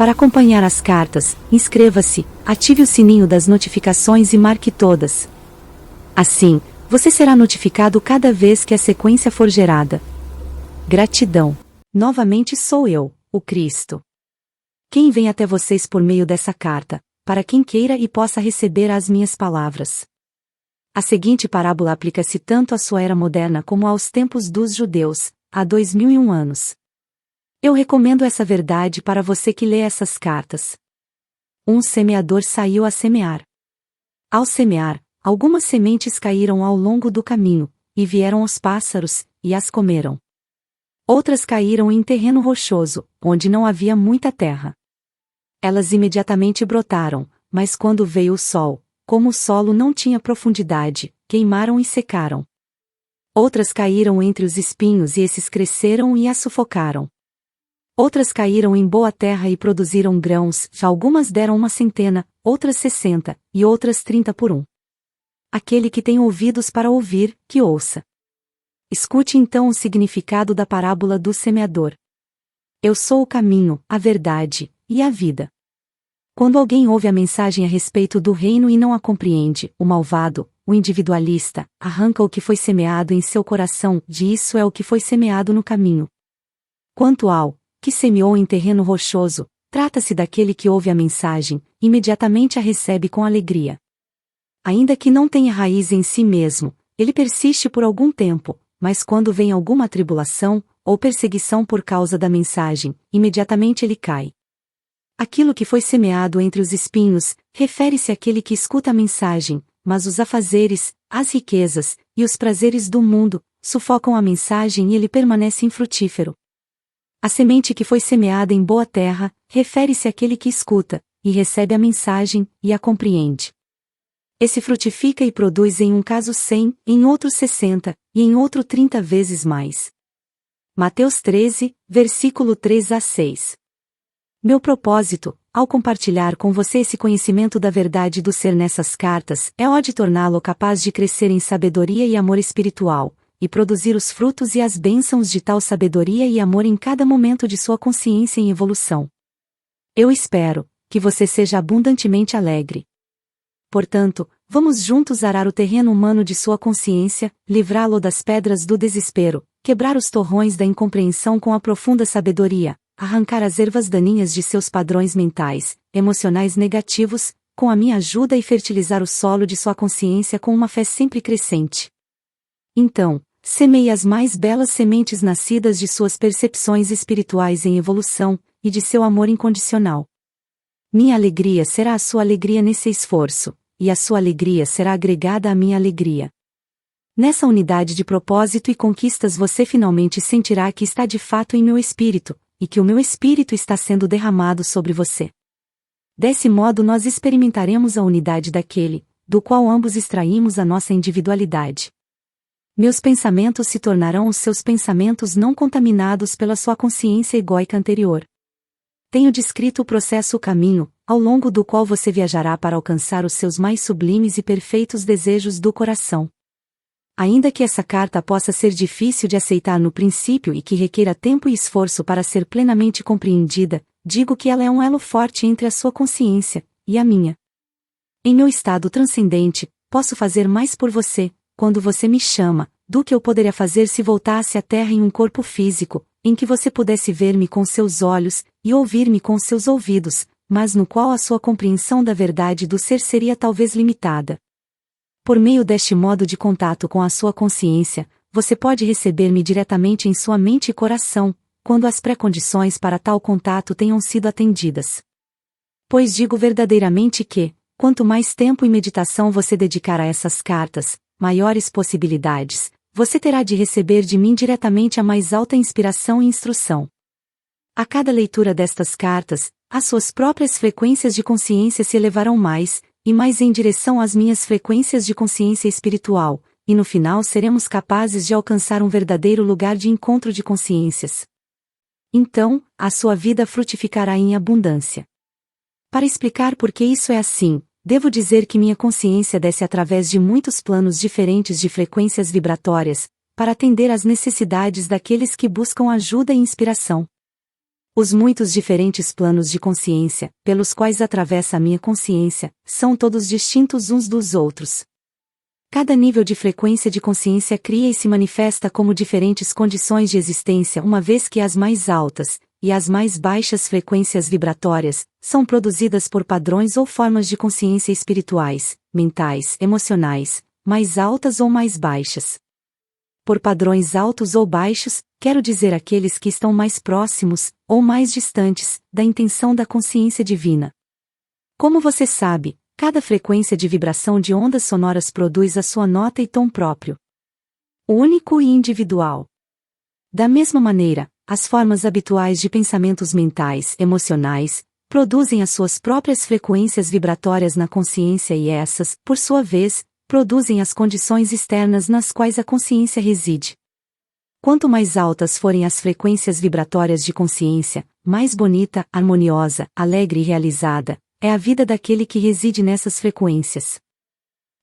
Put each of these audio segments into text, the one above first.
Para acompanhar as cartas, inscreva-se, ative o sininho das notificações e marque todas. Assim, você será notificado cada vez que a sequência for gerada. Gratidão. Novamente sou eu, o Cristo. Quem vem até vocês por meio dessa carta, para quem queira e possa receber as minhas palavras. A seguinte parábola aplica-se tanto à sua era moderna como aos tempos dos judeus, há 2001 anos. Eu recomendo essa verdade para você que lê essas cartas. Um semeador saiu a semear. Ao semear, algumas sementes caíram ao longo do caminho, e vieram os pássaros, e as comeram. Outras caíram em terreno rochoso, onde não havia muita terra. Elas imediatamente brotaram, mas quando veio o sol, como o solo não tinha profundidade, queimaram e secaram. Outras caíram entre os espinhos e esses cresceram e as sufocaram. Outras caíram em boa terra e produziram grãos, algumas deram 100, outras 60, e outras 30 por 1. Aquele que tem ouvidos para ouvir, que ouça. Escute então o significado da parábola do semeador. Eu sou o caminho, a verdade, e a vida. Quando alguém ouve a mensagem a respeito do reino e não a compreende, o malvado, o individualista, arranca o que foi semeado em seu coração, isso é o que foi semeado no caminho. Quanto ao que semeou em terreno rochoso, trata-se daquele que ouve a mensagem, imediatamente a recebe com alegria. Ainda que não tenha raiz em si mesmo, ele persiste por algum tempo, mas quando vem alguma tribulação, ou perseguição por causa da mensagem, imediatamente ele cai. Aquilo que foi semeado entre os espinhos, refere-se àquele que escuta a mensagem, mas os afazeres, as riquezas, e os prazeres do mundo, sufocam a mensagem e ele permanece infrutífero. A semente que foi semeada em boa terra, refere-se àquele que escuta, e recebe a mensagem, e a compreende. Esse frutifica e produz em um caso 100, em outro 60, e em outro 30 vezes mais. Mateus 13, versículo 3 a 6. Meu propósito, ao compartilhar com você esse conhecimento da verdade do ser nessas cartas, é o de torná-lo capaz de crescer em sabedoria e amor espiritual, e produzir os frutos e as bênçãos de tal sabedoria e amor em cada momento de sua consciência em evolução. Eu espero que você seja abundantemente alegre. Portanto, vamos juntos arar o terreno humano de sua consciência, livrá-lo das pedras do desespero, quebrar os torrões da incompreensão com a profunda sabedoria, arrancar as ervas daninhas de seus padrões mentais, emocionais negativos, com a minha ajuda e fertilizar o solo de sua consciência com uma fé sempre crescente. Então, semeie as mais belas sementes nascidas de suas percepções espirituais em evolução, e de seu amor incondicional. Minha alegria será a sua alegria nesse esforço, e a sua alegria será agregada à minha alegria. Nessa unidade de propósito e conquistas você finalmente sentirá que está de fato em meu espírito, e que o meu espírito está sendo derramado sobre você. Desse modo nós experimentaremos a unidade daquele, do qual ambos extraímos a nossa individualidade. Meus pensamentos se tornarão os seus pensamentos não contaminados pela sua consciência egóica anterior. Tenho descrito o processo o caminho, ao longo do qual você viajará para alcançar os seus mais sublimes e perfeitos desejos do coração. Ainda que essa carta possa ser difícil de aceitar no princípio e que requeira tempo e esforço para ser plenamente compreendida, digo que ela é um elo forte entre a sua consciência e a minha. Em meu estado transcendente, posso fazer mais por você, quando você me chama, do que eu poderia fazer se voltasse à Terra em um corpo físico, em que você pudesse ver-me com seus olhos, e ouvir-me com seus ouvidos, mas no qual a sua compreensão da verdade do ser seria talvez limitada. Por meio deste modo de contato com a sua consciência, você pode receber-me diretamente em sua mente e coração, quando as pré-condições para tal contato tenham sido atendidas. Pois digo verdadeiramente que, quanto mais tempo e meditação você dedicar a essas cartas, maiores possibilidades você terá de receber de mim diretamente a mais alta inspiração e instrução. A cada leitura destas cartas, as suas próprias frequências de consciência se elevarão mais, e mais em direção às minhas frequências de consciência espiritual, e no final seremos capazes de alcançar um verdadeiro lugar de encontro de consciências. Então, a sua vida frutificará em abundância. Para explicar por que isso é assim, devo dizer que minha consciência desce através de muitos planos diferentes de frequências vibratórias, para atender às necessidades daqueles que buscam ajuda e inspiração. Os muitos diferentes planos de consciência, pelos quais atravessa a minha consciência, são todos distintos uns dos outros. Cada nível de frequência de consciência cria e se manifesta como diferentes condições de existência, uma vez que as mais altas, e as mais baixas frequências vibratórias, são produzidas por padrões ou formas de consciência espirituais, mentais, emocionais, mais altas ou mais baixas. Por padrões altos ou baixos, quero dizer aqueles que estão mais próximos, ou mais distantes, da intenção da consciência divina. Como você sabe, cada frequência de vibração de ondas sonoras produz a sua nota e tom próprio, único e individual. Da mesma maneira, as formas habituais de pensamentos mentais, emocionais, produzem as suas próprias frequências vibratórias na consciência e essas, por sua vez, produzem as condições externas nas quais a consciência reside. Quanto mais altas forem as frequências vibratórias de consciência, mais bonita, harmoniosa, alegre e realizada é a vida daquele que reside nessas frequências.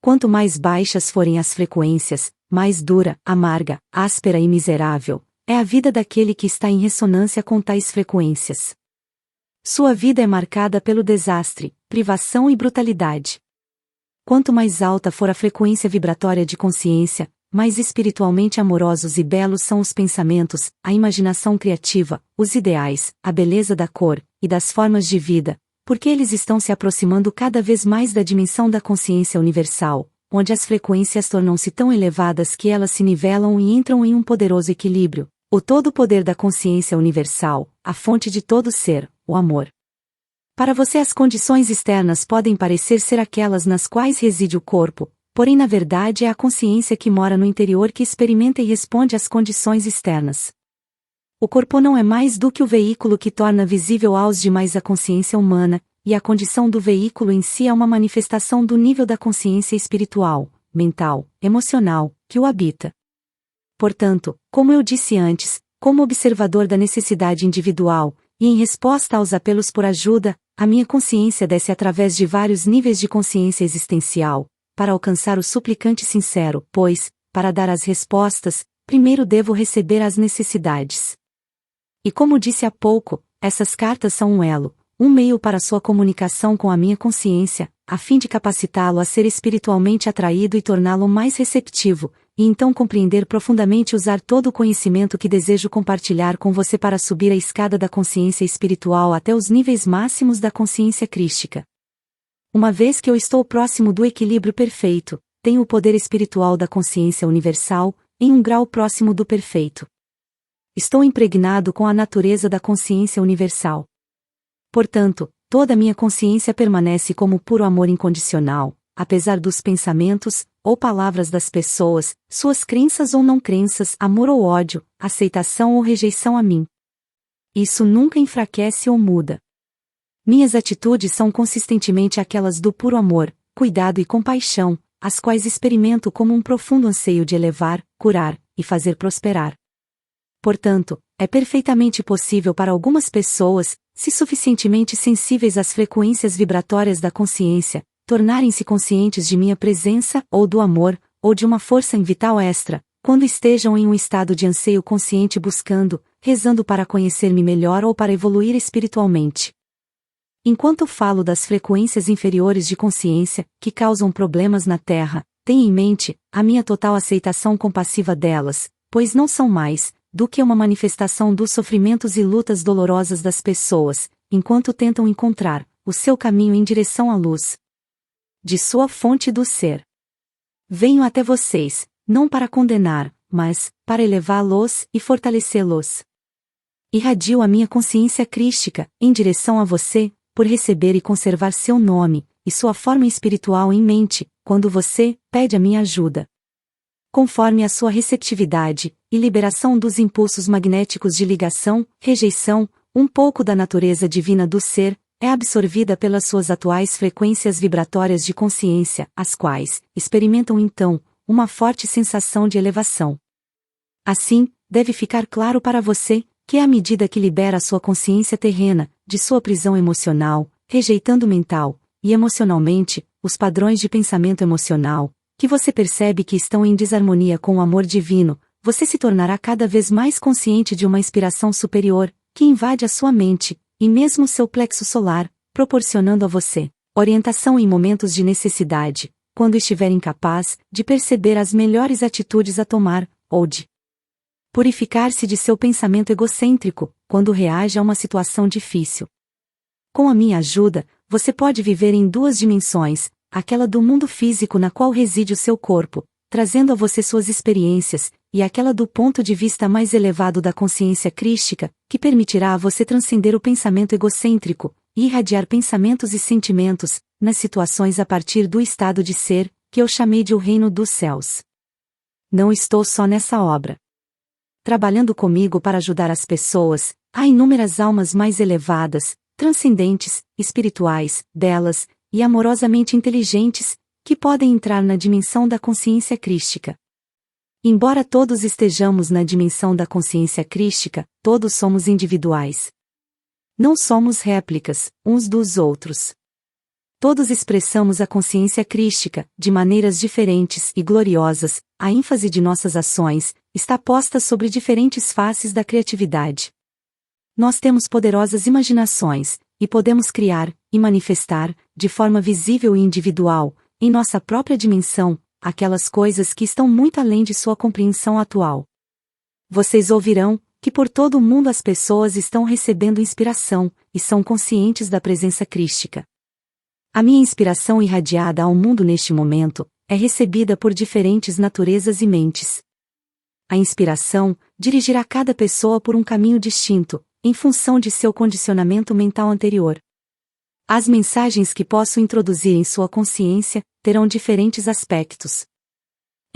Quanto mais baixas forem as frequências, mais dura, amarga, áspera e miserável é a vida daquele que está em ressonância com tais frequências. Sua vida é marcada pelo desastre, privação e brutalidade. Quanto mais alta for a frequência vibratória de consciência, mais espiritualmente amorosos e belos são os pensamentos, a imaginação criativa, os ideais, a beleza da cor e das formas de vida, porque eles estão se aproximando cada vez mais da dimensão da consciência universal, onde as frequências tornam-se tão elevadas que elas se nivelam e entram em um poderoso equilíbrio. O todo poder da consciência universal, a fonte de todo ser, o amor. Para você as condições externas podem parecer ser aquelas nas quais reside o corpo, porém na verdade é a consciência que mora no interior que experimenta e responde às condições externas. O corpo não é mais do que o veículo que torna visível aos demais a consciência humana, e a condição do veículo em si é uma manifestação do nível da consciência espiritual, mental, emocional, que o habita. Portanto, como eu disse antes, como observador da necessidade individual, e em resposta aos apelos por ajuda, a minha consciência desce através de vários níveis de consciência existencial, para alcançar o suplicante sincero, pois, para dar as respostas, primeiro devo receber as necessidades. E como disse há pouco, essas cartas são um elo, um meio para sua comunicação com a minha consciência, a fim de capacitá-lo a ser espiritualmente atraído e torná-lo mais receptivo, e então compreender profundamente e usar todo o conhecimento que desejo compartilhar com você para subir a escada da consciência espiritual até os níveis máximos da consciência crística. Uma vez que eu estou próximo do equilíbrio perfeito, tenho o poder espiritual da consciência universal, em um grau próximo do perfeito. Estou impregnado com a natureza da consciência universal. Portanto, toda a minha consciência permanece como puro amor incondicional, apesar dos pensamentos, ou palavras das pessoas, suas crenças ou não crenças, amor ou ódio, aceitação ou rejeição a mim. Isso nunca enfraquece ou muda. Minhas atitudes são consistentemente aquelas do puro amor, cuidado e compaixão, as quais experimento como um profundo anseio de elevar, curar e fazer prosperar. Portanto, é perfeitamente possível para algumas pessoas, se suficientemente sensíveis às frequências vibratórias da consciência, tornarem-se conscientes de minha presença, ou do amor, ou de uma força vital extra, quando estejam em um estado de anseio consciente buscando, rezando para conhecer-me melhor ou para evoluir espiritualmente. Enquanto falo das frequências inferiores de consciência, que causam problemas na Terra, tenha em mente a minha total aceitação compassiva delas, pois não são mais do que uma manifestação dos sofrimentos e lutas dolorosas das pessoas, enquanto tentam encontrar o seu caminho em direção à luz de sua fonte do ser. Venho até vocês, não para condenar, mas para elevá-los e fortalecê-los. Irradio a minha consciência crística, em direção a você, por receber e conservar seu nome, e sua forma espiritual em mente, quando você pede a minha ajuda. Conforme a sua receptividade, e liberação dos impulsos magnéticos de ligação, rejeição, um pouco da natureza divina do ser, é absorvida pelas suas atuais frequências vibratórias de consciência, as quais experimentam então uma forte sensação de elevação. Assim, deve ficar claro para você que à medida que libera a sua consciência terrena de sua prisão emocional, rejeitando mental e emocionalmente os padrões de pensamento emocional, que você percebe que estão em desarmonia com o amor divino, você se tornará cada vez mais consciente de uma inspiração superior, que invade a sua mente, e mesmo seu plexo solar, proporcionando a você orientação em momentos de necessidade, quando estiver incapaz de perceber as melhores atitudes a tomar, ou de purificar-se de seu pensamento egocêntrico, quando reage a uma situação difícil. Com a minha ajuda, você pode viver em duas dimensões, aquela do mundo físico na qual reside o seu corpo, trazendo a você suas experiências, e aquela do ponto de vista mais elevado da consciência crística, que permitirá a você transcender o pensamento egocêntrico, e irradiar pensamentos e sentimentos, nas situações a partir do estado de ser, que eu chamei de o reino dos céus. Não estou só nessa obra. Trabalhando comigo para ajudar as pessoas, há inúmeras almas mais elevadas, transcendentes, espirituais, belas, e amorosamente inteligentes, que podem entrar na dimensão da consciência crística. Embora todos estejamos na dimensão da consciência crística, todos somos individuais. Não somos réplicas, uns dos outros. Todos expressamos a consciência crística, de maneiras diferentes e gloriosas, a ênfase de nossas ações está posta sobre diferentes faces da criatividade. Nós temos poderosas imaginações, e podemos criar, e manifestar, de forma visível e individual, em nossa própria dimensão, aquelas coisas que estão muito além de sua compreensão atual. Vocês ouvirão que por todo o mundo as pessoas estão recebendo inspiração, e são conscientes da presença crística. A minha inspiração irradiada ao mundo neste momento, é recebida por diferentes naturezas e mentes. A inspiração dirigirá cada pessoa por um caminho distinto, em função de seu condicionamento mental anterior. As mensagens que posso introduzir em sua consciência terão diferentes aspectos.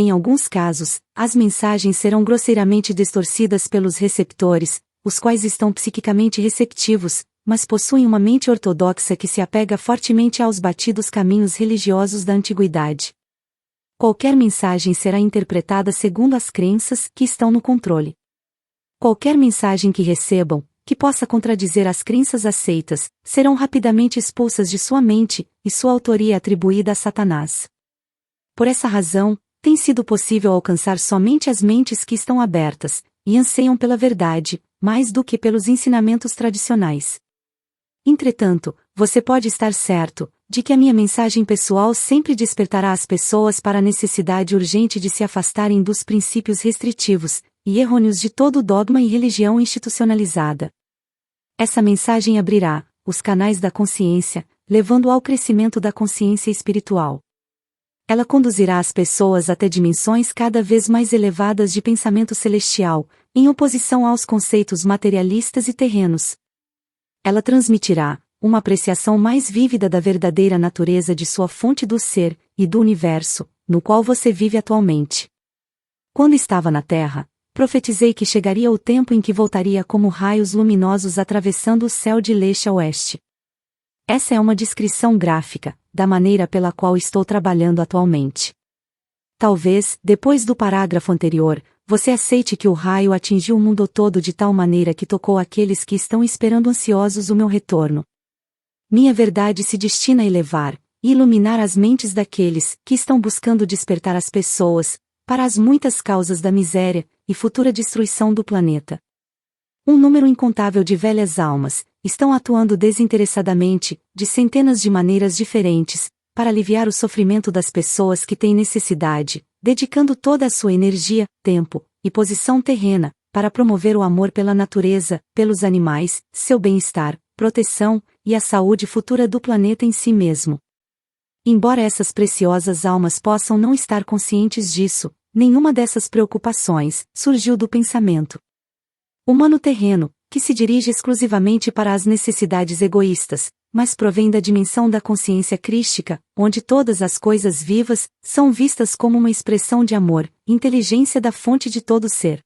Em alguns casos, as mensagens serão grosseiramente distorcidas pelos receptores, os quais estão psiquicamente receptivos, mas possuem uma mente ortodoxa que se apega fortemente aos batidos caminhos religiosos da antiguidade. Qualquer mensagem será interpretada segundo as crenças que estão no controle. Qualquer mensagem que recebam, que possa contradizer as crenças aceitas, serão rapidamente expulsas de sua mente, e sua autoria atribuída a Satanás. Por essa razão, tem sido possível alcançar somente as mentes que estão abertas, e anseiam pela verdade, mais do que pelos ensinamentos tradicionais. Entretanto, você pode estar certo, de que a minha mensagem pessoal sempre despertará as pessoas para a necessidade urgente de se afastarem dos princípios restritivos, e errôneos de todo dogma e religião institucionalizada. Essa mensagem abrirá os canais da consciência, levando ao crescimento da consciência espiritual. Ela conduzirá as pessoas até dimensões cada vez mais elevadas de pensamento celestial, em oposição aos conceitos materialistas e terrenos. Ela transmitirá uma apreciação mais vívida da verdadeira natureza de sua fonte do ser, e do universo, no qual você vive atualmente. Quando estava na Terra, profetizei que chegaria o tempo em que voltaria como raios luminosos atravessando o céu de leste a oeste. Essa é uma descrição gráfica da maneira pela qual estou trabalhando atualmente. Talvez, depois do parágrafo anterior, você aceite que o raio atingiu o mundo todo de tal maneira que tocou aqueles que estão esperando ansiosos o meu retorno. Minha verdade se destina a elevar e iluminar as mentes daqueles que estão buscando despertar as pessoas para as muitas causas da miséria e futura destruição do planeta. Um número incontável de velhas almas estão atuando desinteressadamente, de centenas de maneiras diferentes, para aliviar o sofrimento das pessoas que têm necessidade, dedicando toda a sua energia, tempo e posição terrena, para promover o amor pela natureza, pelos animais, seu bem-estar, proteção e a saúde futura do planeta em si mesmo. Embora essas preciosas almas possam não estar conscientes disso, nenhuma dessas preocupações surgiu do pensamento humano terreno, que se dirige exclusivamente para as necessidades egoístas, mas provém da dimensão da consciência crística, onde todas as coisas vivas são vistas como uma expressão de amor, inteligência da fonte de todo ser.